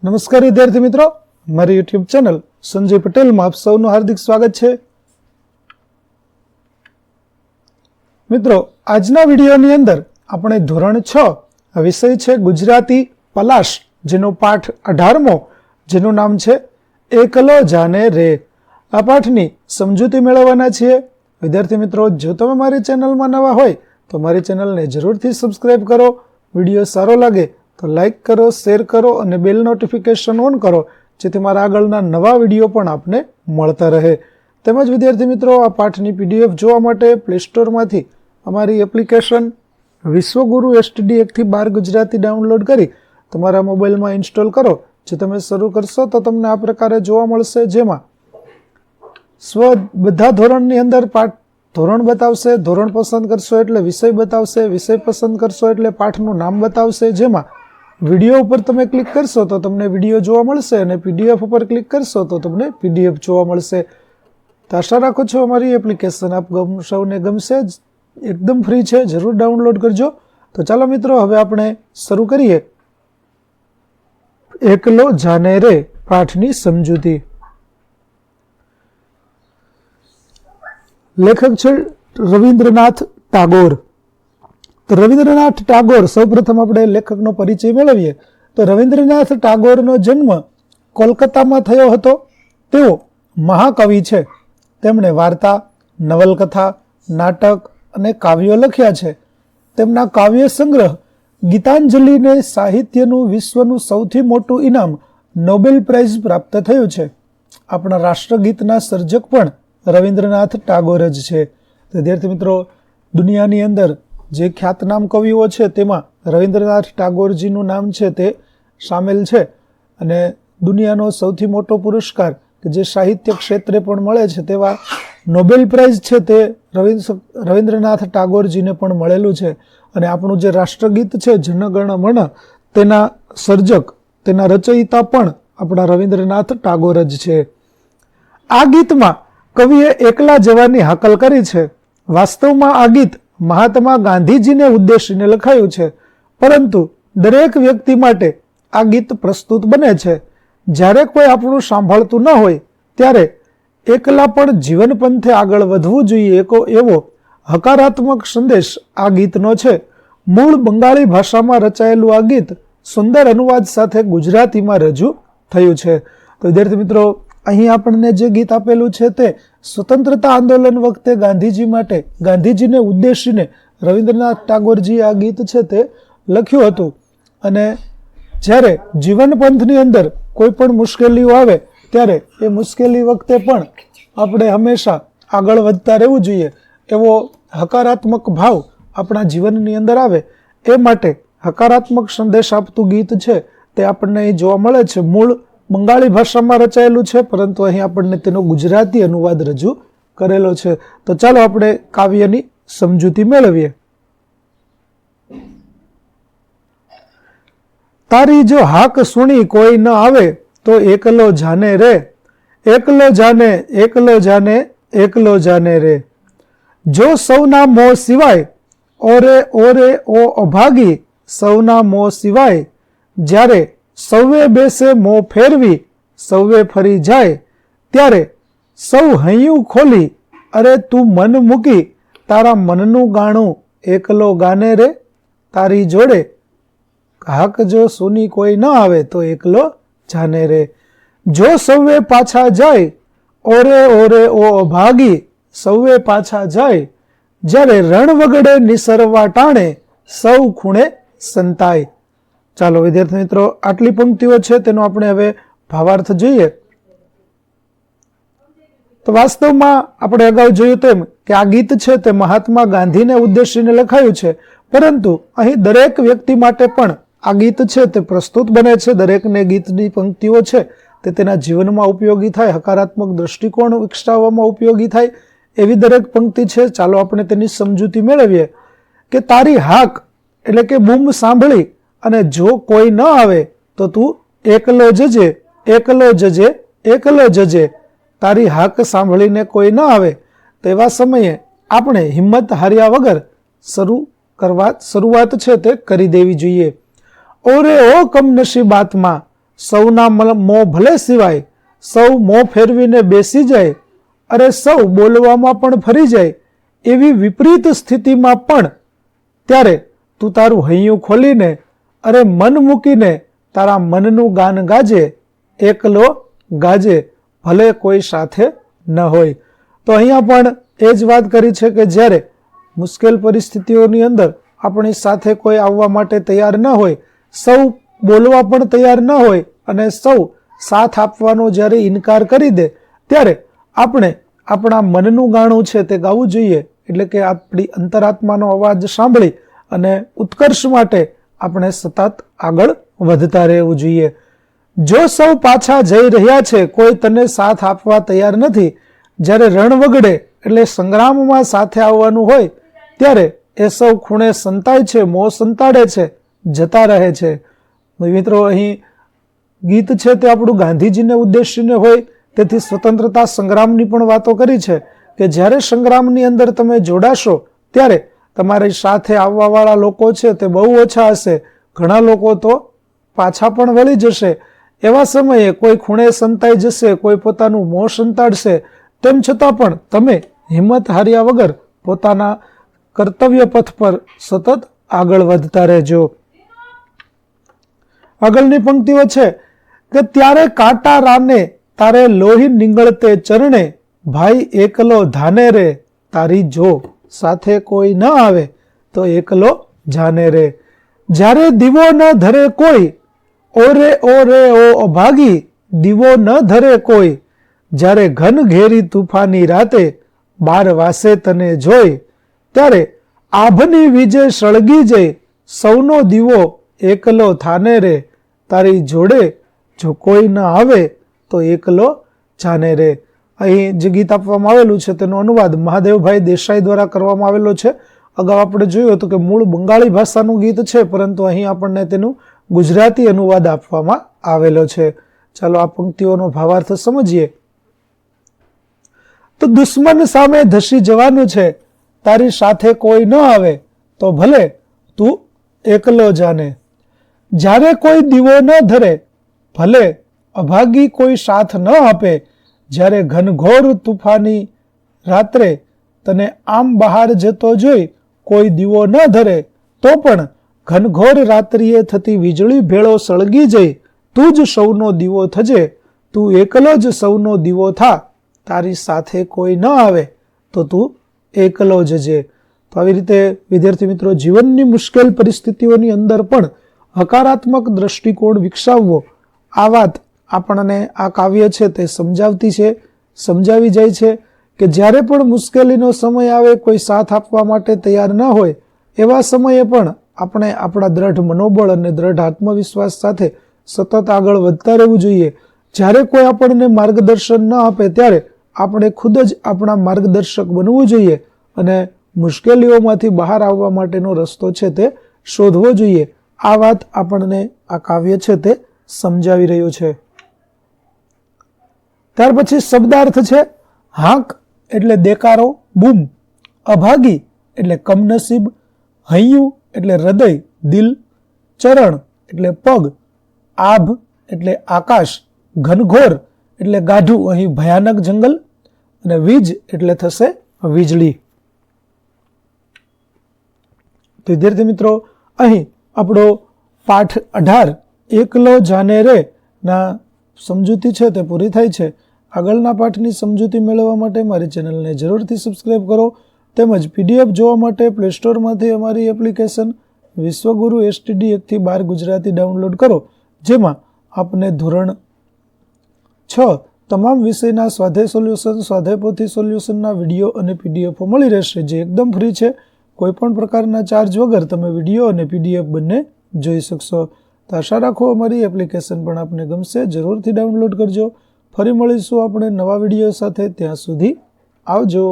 નમસ્કાર વિદ્યાર્થી મિત્રો, મારી યુટ્યુબ ચેનલ સંજય પટેલમાં આપ સૌનું હાર્દિક સ્વાગત છે. મિત્રો, આજના વિડીયોની અંદર આપણે ધોરણ 6 વિષય છે ગુજરાતી પલાશ, જેનો પાઠ 18મો, જેનું નામ છે એકલો જાને રે. આ પાઠની સમજૂતી મેળવવાના છીએ. વિદ્યાર્થી મિત્રો, જો તમે મારી ચેનલમાં નવા હોય તો મારી ચેનલને જરૂરથી સબસ્ક્રાઇબ કરો. વિડીયો સારો લાગે તો લાઇક કરો, શેર કરો અને બેલ નોટિફિકેશન ઓન કરો, જેથી મારા આગળના નવા વિડીયો પણ આપને મળતા રહે. તેમજ વિદ્યાર્થી મિત્રો, આ પાઠની PDF જોવા માટે પ્લે સ્ટોરમાંથી અમારી એપ્લિકેશન વિશ્વગુરુ STD 1-12 ગુજરાતી ડાઉનલોડ કરી તમારા મોબાઈલમાં ઇન્સ્ટોલ કરો. જે તમે શરૂ કરશો તો તમને આ પ્રકારે જોવા મળશે, જેમાં બધા ધોરણની અંદર ધોરણ બતાવશે, ધોરણ પસંદ કરશો એટલે વિષય બતાવશે, વિષય પસંદ કરશો એટલે પાઠનું નામ બતાવશે. જેમાં વિડીયો ઉપર તમે ક્લિક કરશો તો તમને વિડીયો જોવા મળશે અને PDF ઉપર ક્લિક કરશો તો તમને PDF જોવા મળશે. તો આશા રાખું છું અમારી એપ્લિકેશન આપ સૌને ગમશે. એકદમ ફ્રી છે, જરૂર ડાઉનલોડ કરજો. તો ચાલો મિત્રો, હવે આપણે શરૂ કરીએ એકલો જાને રે પાઠની સમજૂતી. લેખક છે રવિન્દ્રનાથ ટાગોર. તો રવિન્દ્રનાથ ટાગોર, સૌપ્રથમ આપણે લેખકનો પરિચય મેળવીએ. તો રવિન્દ્રનાથ ટાગોરનો જન્મ કોલકાતામાં થયો હતો. તેઓ મહાકવિ છે. તેમણે વાર્તા, નવલકથા, નાટક અને કાવ્યો લખ્યા છે. તેમના કાવ્ય સંગ્રહ ગીતાંજલિને સાહિત્યનું વિશ્વનું સૌથી મોટું ઇનામ નોબેલ પ્રાઇઝ પ્રાપ્ત થયું છે. આપણા રાષ્ટ્રગીતના સર્જક પણ રવિન્દ્રનાથ ટાગોર જ છે. વિદ્યાર્થી મિત્રો, દુનિયાની અંદર જે ખ્યાતનામ કવિઓ છે તેમાં રવિન્દ્રનાથ ટાગોરજીનું નામ છે તે સામેલ છે. અને દુનિયાનો સૌથી મોટો પુરસ્કાર કે જે સાહિત્ય ક્ષેત્રે પણ મળે છે તેવા નોબેલ પ્રાઇઝ છે તે રવિન્દ્રનાથ ટાગોરજીને પણ મળેલું છે. અને આપણું જે રાષ્ટ્રગીત છે જન ગણ મન, તેના સર્જક, તેના રચયિતા પણ આપણા રવિન્દ્રનાથ ટાગોર જ છે. આ ગીતમાં કવિએ એકલા જવાની હાકલ કરી છે. વાસ્તવમાં આ ગીત મહાત્મા ગાંધીજીને ઉદ્દેશીને લખાયું છે, પરંતુ દરેક વ્યક્તિ માટે આ ગીત પ્રસ્તુત બને છે. જ્યારે કોઈ આપણું સાંભળતું ન હોય ત્યારે એકલા પણ જીવન પંથે આગળ વધવું જોઈએ, એવો હકારાત્મક સંદેશ આ ગીતનો છે. મૂળ બંગાળી ભાષામાં રચાયેલું આ ગીત સુંદર અનુવાદ સાથે ગુજરાતીમાં રજૂ થયું છે. તો વિદ્યાર્થી મિત્રો, અહીં આપણને જે ગીત આપેલું છે તે સ્વતંત્રતા આંદોલન વખતે ગાંધીજી માટે, ગાંધીજીને ઉદ્દેશીને રવિન્દ્રનાથ ટાગોરજી આ ગીત છે તે લખ્યું હતું. અને જ્યારે જીવન પંથની અંદર કોઈ પણ મુશ્કેલીઓ આવે ત્યારે એ મુશ્કેલી વખતે પણ આપણે હંમેશા આગળ વધતા રહેવું જોઈએ, એવો હકારાત્મક ભાવ આપણા જીવનની અંદર આવે એ માટે હકારાત્મક સંદેશ આપતું ગીત છે તે આપણને અહીં જોવા મળે છે. મૂળ બંગાળી ભાષામાં રચાયેલું છે, પરંતુ અહીં આપણને તેનો ગુજરાતી અનુવાદ રજૂ કરેલો છે. તો ચાલો આપણે કાવ્યની સમજૂતી મેળવીએ. તારી જો હાક સુણી કોઈ ન આવે તો એકલો જાને રે, એકલો જાને, એકલો જાને, એકલો જાને રે. જો સૌના મોં સિવાય, ઓરે ઓરે ઓ અભાગી, સૌના મોં સિવાય. જ્યારે સૌએ બેસે મોં ફેરવી, સૌએ ફરી જાય. ત્યારે સૌ હૈયું ખોલી, અરે તું મન મૂકી, તારા મનનું ગાણું એકલો ગાને રે. તારી જોડે હાક જો સુની કોઈ ન આવે તો એકલો જાને રે. જો સૌએ પાછા જાય, ઓરે ઓરે ઓ અભાગી, સૌએ પાછા જાય. જ્યારે રણ વગડે નિસરવા ટાણે, સૌ ખૂણે સંતાય. ચાલો વિદ્યાર્થી મિત્રો, આટલી પંક્તિઓ છે તેનો આપણે હવે ભાવાર્થ જોઈએ. તો વાસ્તવમાં આપણે અગાઉ જોયું તેમ કે આ ગીત છે તે મહાત્મા ગાંધીને ઉદ્દેશીને લખાયું છે, પરંતુ અહીં દરેક વ્યક્તિ માટે પણ આ ગીત છે તે પ્રસ્તુત બને છે. દરેકને ગીતની પંક્તિઓ છે તે તેના જીવનમાં ઉપયોગી થાય, હકારાત્મક દ્રષ્ટિકોણ વિકસાવવામાં ઉપયોગી થાય એવી દરેક પંક્તિ છે. ચાલો આપણે તેની સમજૂતી મેળવીએ. કે તારી હાક એટલે કે બૂમ સાંભળી અને જો કોઈ ન આવે તો તું એકલો જજે, એકલો જજે, એકલો જજે. તારી હાક સાંભળીને કોઈ ન આવે તો એવા સમયે આપણે હિંમત હાર્યા વગર શરૂઆત છે તે કરી દેવી જોઈએ. ઓરે ઓ કમનસીબાતમાં, સૌના મોં ભલે સિવાય, સૌ મોં ફેરવીને બેસી જાય, અરે સૌ બોલવામાં પણ ફરી જાય, એવી વિપરીત સ્થિતિમાં પણ ત્યારે તું તારું હૈયું ખોલીને અરે મન મૂકીને તારા મનનું ગાન ગાજે, એકલો ગાજે, ભલે કોઈ સાથે ન હોય. તો અહીંયા પણ એ જ વાત કરી છે કે જ્યારે મુશ્કેલ પરિસ્થિતિઓની અંદર આપણી સાથે કોઈ આવવા માટે તૈયાર ન હોય, સૌ બોલવા પણ તૈયાર ન હોય અને સૌ સાથ આપવાનો જ્યારે ઇનકાર કરી દે, ત્યારે આપણે આપણા મનનું ગાણું છે તે ગાવું જોઈએ. એટલે કે આપણી અંતરાત્માનો અવાજ સાંભળી અને ઉત્કર્ષ માટે આપણે સતત આગળ વધતા રહેવું જોઈએ. જો સૌ પાછા જઈ રહ્યા છે, કોઈ તને સાથ આપવા તૈયાર નથી, જ્યારે રણ વગડે એટલે સંગ્રામમાં સાથે આવવાનું હોય ત્યારે એ સૌ ખૂણે સંતાય છે, મોં સંતાડે છે, જતા રહે છે. મિત્રો, અહીં ગીત છે તે આપણું ગાંધીજીને ઉદ્દેશીને હોય, તેથી સ્વતંત્રતા સંગ્રામની પણ વાતો કરી છે કે જ્યારે સંગ્રામની અંદર તમે જોડાશો ત્યારે તમારી સાથે આવવાવાળા લોકો છે તે બહુ ઓછા હશે, ઘણા લોકો તો પાછા પણ વળી જશે. એવા સમયે કોઈ ખૂણે સંતાઈ જશે, કોઈ પોતાનું મોં સંતાડશે, તેમ છતાં પણ તમે હિંમત હાર્યા વગર પોતાના કર્તવ્ય પથ પર સતત આગળ વધતા રહેજો. આગળની પંક્તિઓ છે કે ત્યારે કાંટા રાને તારે લોહી નીંગળતે ચરણે, ભાઈ એકલો ધાને રે, તારી જો સાથે કોઈ ન આવે તો એકલો જાને રે. જ્યારે દીવો ન ધરે કોઈ, ઓરે ઓરે ઓ અભાગી, દીવો ન ધરે કોઈ, જ્યારે ઘન ઘેરી તુફાની રાતે, 12 વાસે તને જોઈ, ત્યારે આભની વીજે સળગી જઈ, સૌનો દીવો એકલો થાને રે, તારી જોડે જો કોઈ ન આવે તો એકલો જાને રે. અહીં જે ગીત આપવામાં આવેલું છે તેનો અનુવાદ મહાદેવભાઈ દેસાઈ દ્વારા કરવામાં આવેલો છે. અગાઉ આપણે જોયું હતું કે મૂળ બંગાળી ભાષાનું ગીત છે, પરંતુ અહીં આપણને તેનું ગુજરાતી અનુવાદ આપવામાં આવેલો છે. ચાલો આ પંક્તિઓનો ભાવાર્થ સમજીએ. તો દુશ્મન સામે ધસી જવાનું છે, તારી સાથે કોઈ ન આવે તો ભલે તું એકલો જાને. જ્યારે કોઈ દીવો ન ધરે, ભલે અભાગી કોઈ સાથ ન આપે, જ્યારે ઘનઘોર તુફાની રાત્રે તને આમ બહાર જતો જોઈ કોઈ દીવો ન ધરે, તો પણ ઘનઘોર રાત્રિએ થતી વીજળી ભેળો સળગી જઈ, તું જ સૌનો દીવો થજે, તું એકલો જ સૌનો દીવો થા, તારી સાથે કોઈ ન આવે તો તું એકલો જજે. તો આવી રીતે વિદ્યાર્થી મિત્રો, જીવનની મુશ્કેલ પરિસ્થિતિઓની અંદર પણ હકારાત્મક દ્રષ્ટિકોણ વિકસાવવો, આ વાત આપણને આ કાવ્ય છે તે સમજાવતી છે, સમજાવી જાય છે કે જ્યારે પણ મુશ્કેલીનો સમય આવે, કોઈ સાથ આપવા માટે તૈયાર ન હોય, એવા સમયે પણ આપણે આપણા દ્રઢ મનોબળ અને દ્રઢ આત્મવિશ્વાસ સાથે સતત આગળ વધતા રહેવું જોઈએ. જ્યારે કોઈ આપણને માર્ગદર્શન ન આપે ત્યારે આપણે ખુદ જ આપણા માર્ગદર્શક બનવું જોઈએ અને મુશ્કેલીઓમાંથી બહાર આવવા માટેનો રસ્તો છે તે શોધવો જોઈએ. આ વાત આપણને આ કાવ્ય છે તે સમજાવી રહ્યું છે. ત્યાર પછી શબ્દાર્થ છે હાંક એટલે દેકારો, બૂમ, અભાગી એટલે કમનસીબ, હૈયું એટલે હૃદય, દિલ, ચરણ એટલે પગ, આભ એટલે આકાશ, ઘનઘોર એટલે ગાઢું, અહીં ભયાનક જંગલ, અને વીજ એટલે થશે વીજળી. તો વિદ્યાર્થી મિત્રો, અહીં આપણો પાઠ 18 એકલો જાને રે ના સમજૂતી છે તે પૂરી થાય છે. આગળના પાઠની સમજૂતી મેળવવા માટે મારી ચેનલને જરૂરથી સબસ્ક્રાઇબ કરો, તેમજ PDF જોવા માટે પ્લે સ્ટોરમાંથી અમારી એપ્લિકેશન વિશ્વગુરુ STD 1 થી 12 ગુજરાતી ડાઉનલોડ કરો, જેમાં આપને ધોરણ 6 તમામ વિષયના સ્વાધ્યાય સોલ્યુશન, સ્વાધ્યાય પોથી સોલ્યુશનના વિડીયો અને PDF મળી રહેશે, જે એકદમ ફ્રી છે. કોઈપણ પ્રકારના ચાર્જ વગર તમે વિડીયો અને PDF બંને જોઈ શકશો. તો આશા રાખો અમારી એપ્લિકેશન પણ આપને ગમશે. જરૂરથી ડાઉનલોડ કરજો. ફરી મળીશું આપણે નવા વિડીયો સાથે. ત્યાં સુધી આવજો.